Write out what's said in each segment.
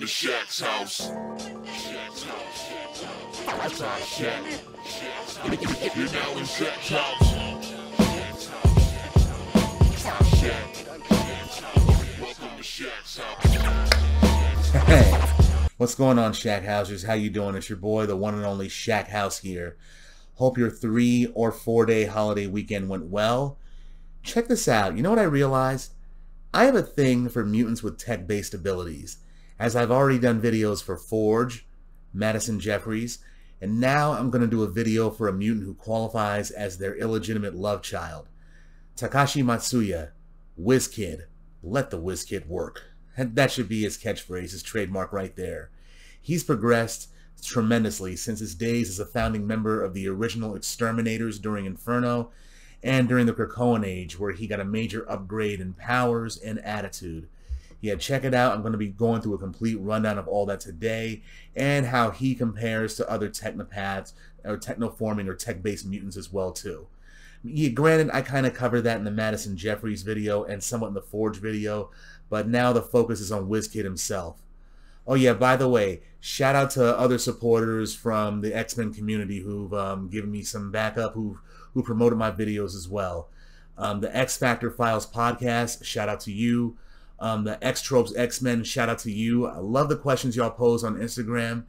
Shaq's house. Shaq's house. That's our Shaq. You're now in Shaq's house. Welcome to Shaq's house. Hey, what's going on, Shaq Housers? How you doing? It's your boy, the one and only Shaq House here. Hope your 3 or 4 day holiday weekend went well. Check this out. You know what I realized? I have a thing for mutants with tech-based abilities, as I've already done videos for Forge, Madison, Jeffries, and now I'm going to do a video for a mutant who qualifies as their illegitimate love child. Takashi Matsuya, Wiz Kid. Let the Wiz Kid work. And that should be his catchphrase, his trademark right there. He's progressed tremendously since his days as a founding member of the original X-Terminators during Inferno, and during the Krakoan age, where he got a major upgrade in powers and attitude. Yeah, check it out. I'm going to be going through a complete rundown of all that today, and how he compares to other technopaths, or technoforming, or tech-based mutants as well, too. Yeah, granted, I kind of covered that in the Madison Jeffries video, and somewhat in the Forge video, but now the focus is on Wiz Kid himself. Oh yeah, by the way, shout out to other supporters from the X-Men community who've given me some backup, who promoted my videos as well. The X Factor Files podcast, shout out to you. The X Tropes X-Men, shout out to you. I love the questions y'all pose on Instagram.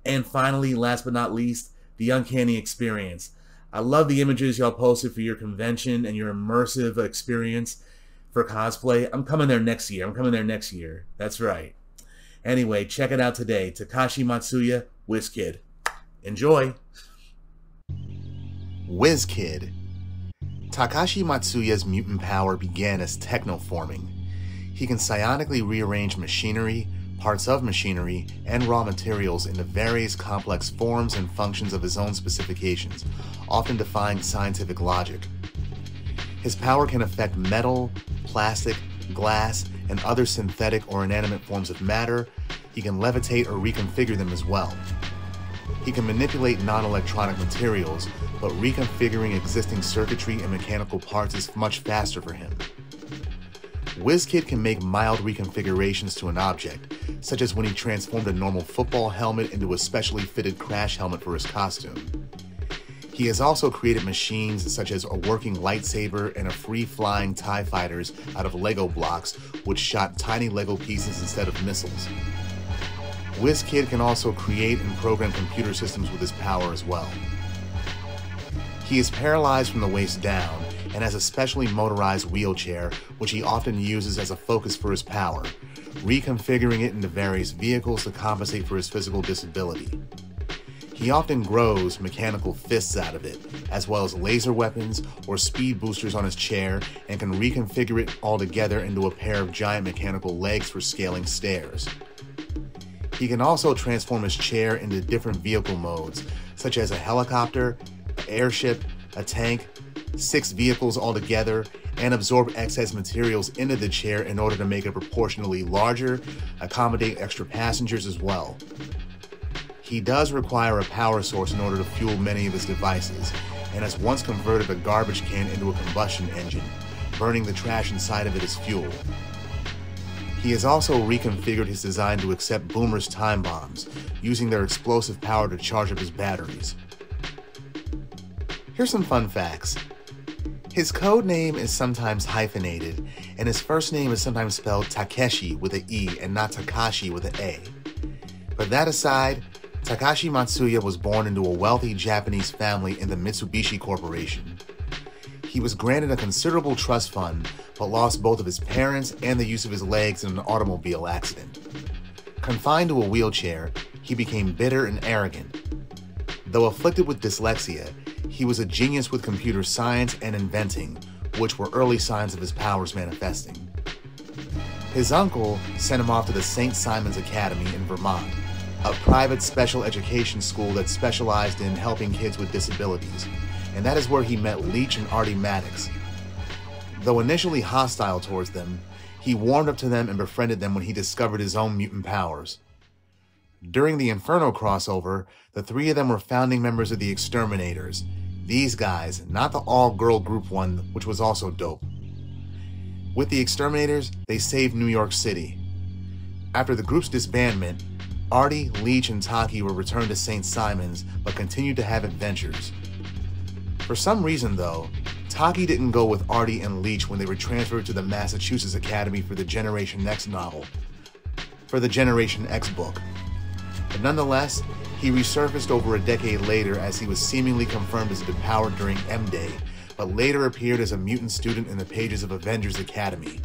And finally, last but not least, the Uncanny Experience. I love the images y'all posted for your convention and your immersive experience for cosplay. I'm coming there next year. That's right. Anyway, check it out today. Takashi Matsuya, Wiz Kid. Enjoy. Wiz Kid. Takashi Matsuya's mutant power began as technoforming. He can psionically rearrange machinery, parts of machinery, and raw materials into various complex forms and functions of his own specifications, often defying scientific logic. His power can affect metal, plastic, glass, and other synthetic or inanimate forms of matter. He can levitate or reconfigure them as well. He can manipulate non-electronic materials, but reconfiguring existing circuitry and mechanical parts is much faster for him. Wiz Kid can make mild reconfigurations to an object, such as when he transformed a normal football helmet into a specially fitted crash helmet for his costume. He has also created machines such as a working lightsaber and a free-flying TIE fighters out of Lego blocks, which shot tiny Lego pieces instead of missiles. Wiz Kid can also create and program computer systems with his power as well. He is paralyzed from the waist down and has a specially motorized wheelchair, which he often uses as a focus for his power, reconfiguring it into various vehicles to compensate for his physical disability. He often grows mechanical fists out of it, as well as laser weapons or speed boosters on his chair, and can reconfigure it altogether into a pair of giant mechanical legs for scaling stairs. He can also transform his chair into different vehicle modes, such as a helicopter, an airship, a tank, 6 vehicles altogether, and absorb excess materials into the chair in order to make it proportionally larger, accommodate extra passengers as well. He does require a power source in order to fuel many of his devices, and has once converted a garbage can into a combustion engine, burning the trash inside of it as fuel. He has also reconfigured his design to accept Boomer's time bombs, using their explosive power to charge up his batteries. Here's some fun facts. His code name is sometimes hyphenated, and his first name is sometimes spelled Takeshi with an E and not Takashi with an A. But that aside, Takashi Matsuya was born into a wealthy Japanese family in the Mitsubishi Corporation. He was granted a considerable trust fund, but lost both of his parents and the use of his legs in an automobile accident. Confined to a wheelchair, he became bitter and arrogant. Though afflicted with dyslexia, he was a genius with computer science and inventing, which were early signs of his powers manifesting. His uncle sent him off to the St. Simon's Academy in Vermont, a private special education school that specialized in helping kids with disabilities, and that is where he met Leech and Artie Maddicks. Though initially hostile towards them, he warmed up to them and befriended them when he discovered his own mutant powers. During the Inferno crossover, the 3 of them were founding members of the X-Terminators. These guys, not the all-girl group one, which was also dope. With the X-Terminators, they saved New York City. After the group's disbandment, Artie, Leech, and Taki were returned to St. Simon's but continued to have adventures. For some reason though, Taki didn't go with Artie and Leech when they were transferred to the Massachusetts Academy for the Generation X book. But nonetheless, he resurfaced over a decade later as he was seemingly confirmed as depowered during M-Day, but later appeared as a mutant student in the pages of Avengers Academy.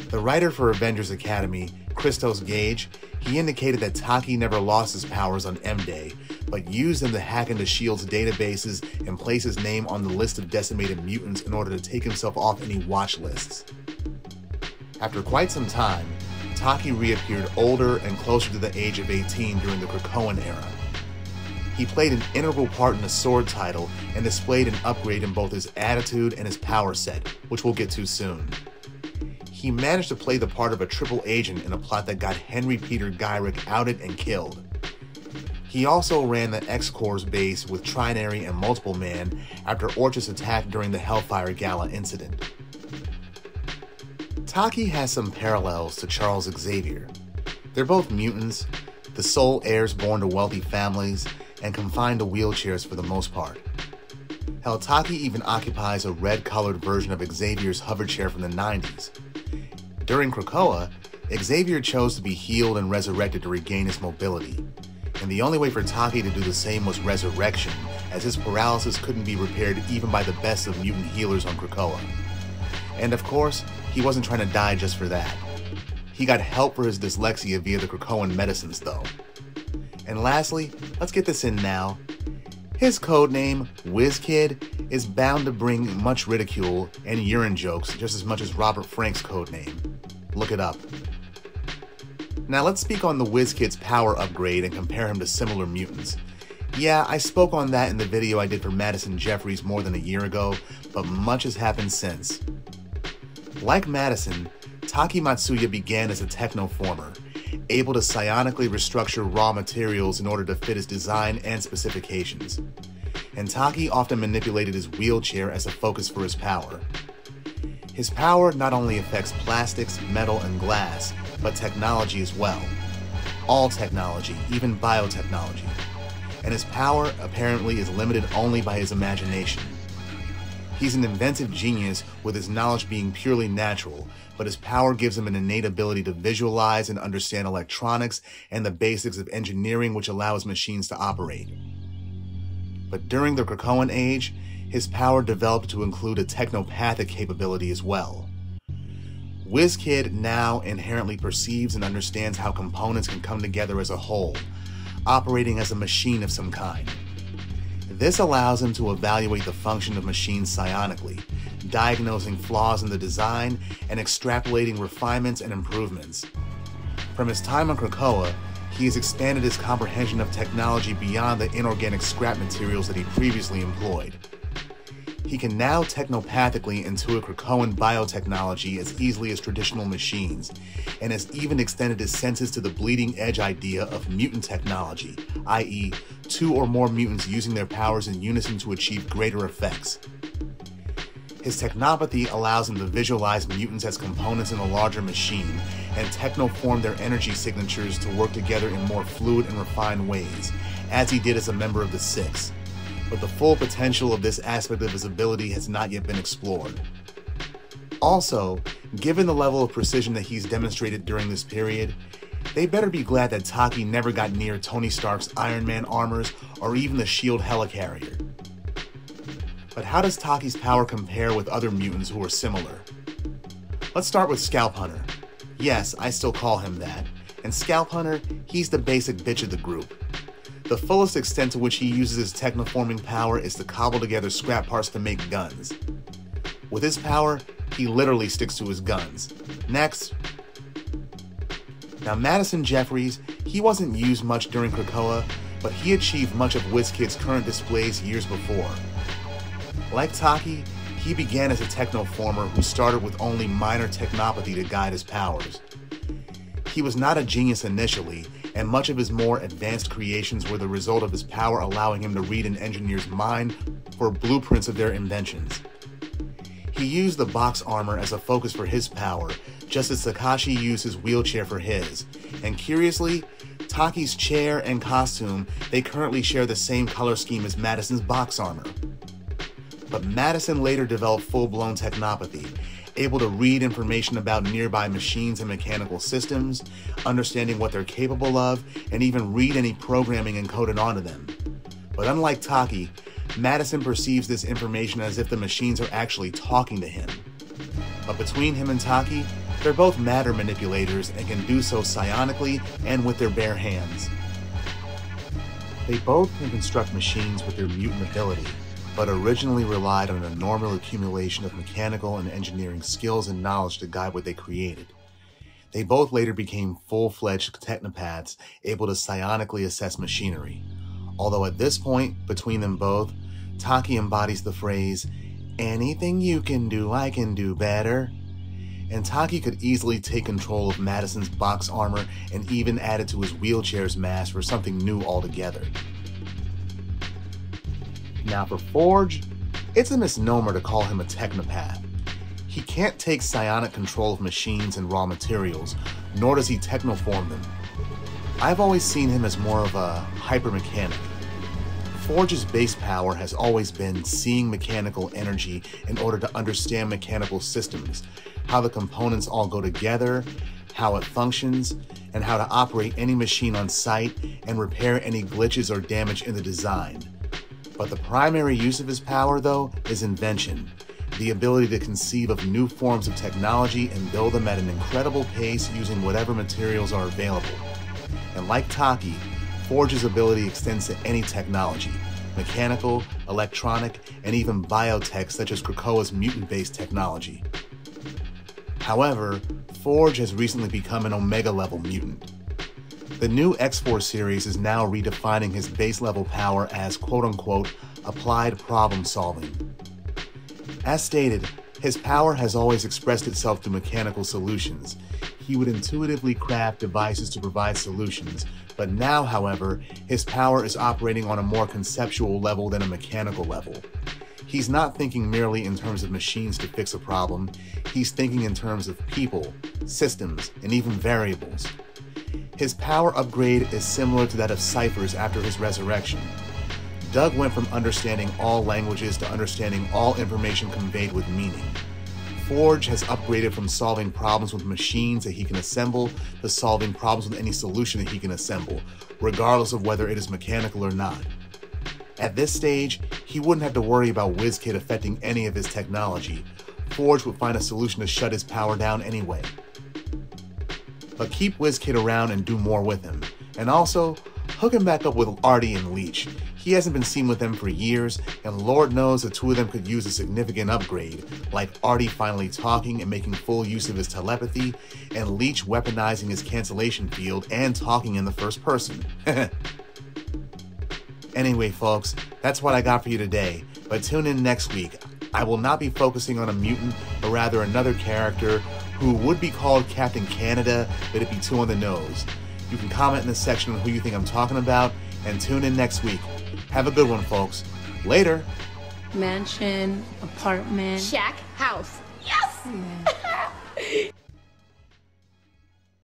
The writer for Avengers Academy, Christos Gage, he indicated that Taki never lost his powers on M-Day, but used them to hack into S.H.I.E.L.D.'s databases and place his name on the list of decimated mutants in order to take himself off any watch lists. After quite some time, Taki reappeared older and closer to the age of 18 during the Krakoan era. He played an integral part in the S.W.O.R.D title and displayed an upgrade in both his attitude and his power set, which we'll get to soon. He managed to play the part of a triple agent in a plot that got Henry Peter Gyrick outed and killed. He also ran the X-Corps base with Trinary and Multiple Man after Orchis attacked during the Hellfire Gala incident. Taki has some parallels to Charles Xavier. They're both mutants, the sole heirs born to wealthy families, and confined to wheelchairs for the most part. Hell, Taki even occupies a red-colored version of Xavier's hover chair from the 90s. During Krakoa, Xavier chose to be healed and resurrected to regain his mobility, and the only way for Taki to do the same was resurrection, as his paralysis couldn't be repaired even by the best of mutant healers on Krakoa. And of course, he wasn't trying to die just for that. He got help for his dyslexia via the Krakoan medicines though. And lastly, let's get this in now. His codename, Wiz Kid, is bound to bring much ridicule and urine jokes just as much as Robert Frank's codename. Look it up. Now let's speak on the Wiz Kid's power upgrade and compare him to similar mutants. Yeah, I spoke on that in the video I did for Madison Jeffries more than a year ago, but much has happened since. Like Madison, Takashi Matsuya began as a technoformer, able to psionically restructure raw materials in order to fit his design and specifications. And Taki often manipulated his wheelchair as a focus for his power. His power not only affects plastics, metal, and glass, but technology as well. All technology, even biotechnology. And his power apparently is limited only by his imagination. He's an inventive genius with his knowledge being purely natural, but his power gives him an innate ability to visualize and understand electronics and the basics of engineering which allow his machines to operate. But during the Krakoan age, his power developed to include a technopathic capability as well. Wiz Kid now inherently perceives and understands how components can come together as a whole, operating as a machine of some kind. This allows him to evaluate the function of machines psionically, diagnosing flaws in the design and extrapolating refinements and improvements. From his time on Krakoa, he has expanded his comprehension of technology beyond the inorganic scrap materials that he previously employed. He can now technopathically intuit Krakoan biotechnology as easily as traditional machines, and has even extended his senses to the bleeding edge idea of mutant technology, i.e., 2 or more mutants using their powers in unison to achieve greater effects. His technopathy allows him to visualize mutants as components in a larger machine, and technoform their energy signatures to work together in more fluid and refined ways, as he did as a member of the Six. But the full potential of this aspect of his ability has not yet been explored. Also, given the level of precision that he's demonstrated during this period, they better be glad that Taki never got near Tony Stark's Iron Man armors or even the S.H.I.E.L.D. helicarrier. But how does Taki's power compare with other mutants who are similar? Let's start with Scalphunter. Yes, I still call him that. And Scalphunter, he's the basic bitch of the group. The fullest extent to which he uses his technoforming power is to cobble together scrap parts to make guns. With his power, he literally sticks to his guns. Next. Now Madison Jeffries, he wasn't used much during Krakoa, but he achieved much of Wiz Kid's current displays years before. Like Taki, he began as a technoformer who started with only minor technopathy to guide his powers. He was not a genius initially, and much of his more advanced creations were the result of his power allowing him to read an engineer's mind for blueprints of their inventions. He used the box armor as a focus for his power, just as Takashi used his wheelchair for his. And curiously, Taki's chair and costume, they currently share the same color scheme as Madison's box armor. But Madison later developed full-blown technopathy, able to read information about nearby machines and mechanical systems, understanding what they're capable of, and even read any programming encoded onto them. But unlike Taki, Madison perceives this information as if the machines are actually talking to him. But between him and Taki, they're both matter manipulators and can do so psionically and with their bare hands. They both can construct machines with their mutant ability, but originally relied on a normal accumulation of mechanical and engineering skills and knowledge to guide what they created. They both later became full-fledged technopaths, able to psionically assess machinery. Although at this point, between them both, Taki embodies the phrase, "Anything you can do, I can do better." And Taki could easily take control of Madison's box armor and even add it to his wheelchair's mass for something new altogether. Now for Forge, it's a misnomer to call him a technopath. He can't take psionic control of machines and raw materials, nor does he technoform them. I've always seen him as more of a hypermechanic. Forge's base power has always been seeing mechanical energy in order to understand mechanical systems, how the components all go together, how it functions, and how to operate any machine on site and repair any glitches or damage in the design. But the primary use of his power, though, is invention, the ability to conceive of new forms of technology and build them at an incredible pace using whatever materials are available. And like Taki, Forge's ability extends to any technology, mechanical, electronic, and even biotech such as Krakoa's mutant-based technology. However, Forge has recently become an Omega-level mutant. The new X-Force series is now redefining his base-level power as quote-unquote applied problem-solving. As stated, his power has always expressed itself through mechanical solutions. He would intuitively craft devices to provide solutions, but now, however, his power is operating on a more conceptual level than a mechanical level. He's not thinking merely in terms of machines to fix a problem, he's thinking in terms of people, systems, and even variables. His power upgrade is similar to that of Cypher's after his resurrection. Doug went from understanding all languages to understanding all information conveyed with meaning. Forge has upgraded from solving problems with machines that he can assemble to solving problems with any solution that he can assemble, regardless of whether it is mechanical or not. At this stage, he wouldn't have to worry about Wiz Kid affecting any of his technology. Forge would find a solution to shut his power down anyway. But keep Wiz Kid around and do more with him. And also, hook him back up with Artie and Leech. He hasn't been seen with them for years, and Lord knows the two of them could use a significant upgrade, like Artie finally talking and making full use of his telepathy, and Leech weaponizing his cancellation field and talking in the first person. Anyway, folks, that's what I got for you today, but tune in next week. I will not be focusing on a mutant, but rather another character who would be called Captain Canada, but it'd be too on the nose. You can comment in the section on who you think I'm talking about, and tune in next week. Have a good one, folks. Later. Mansion, apartment. Shack, house. Yes! Yeah.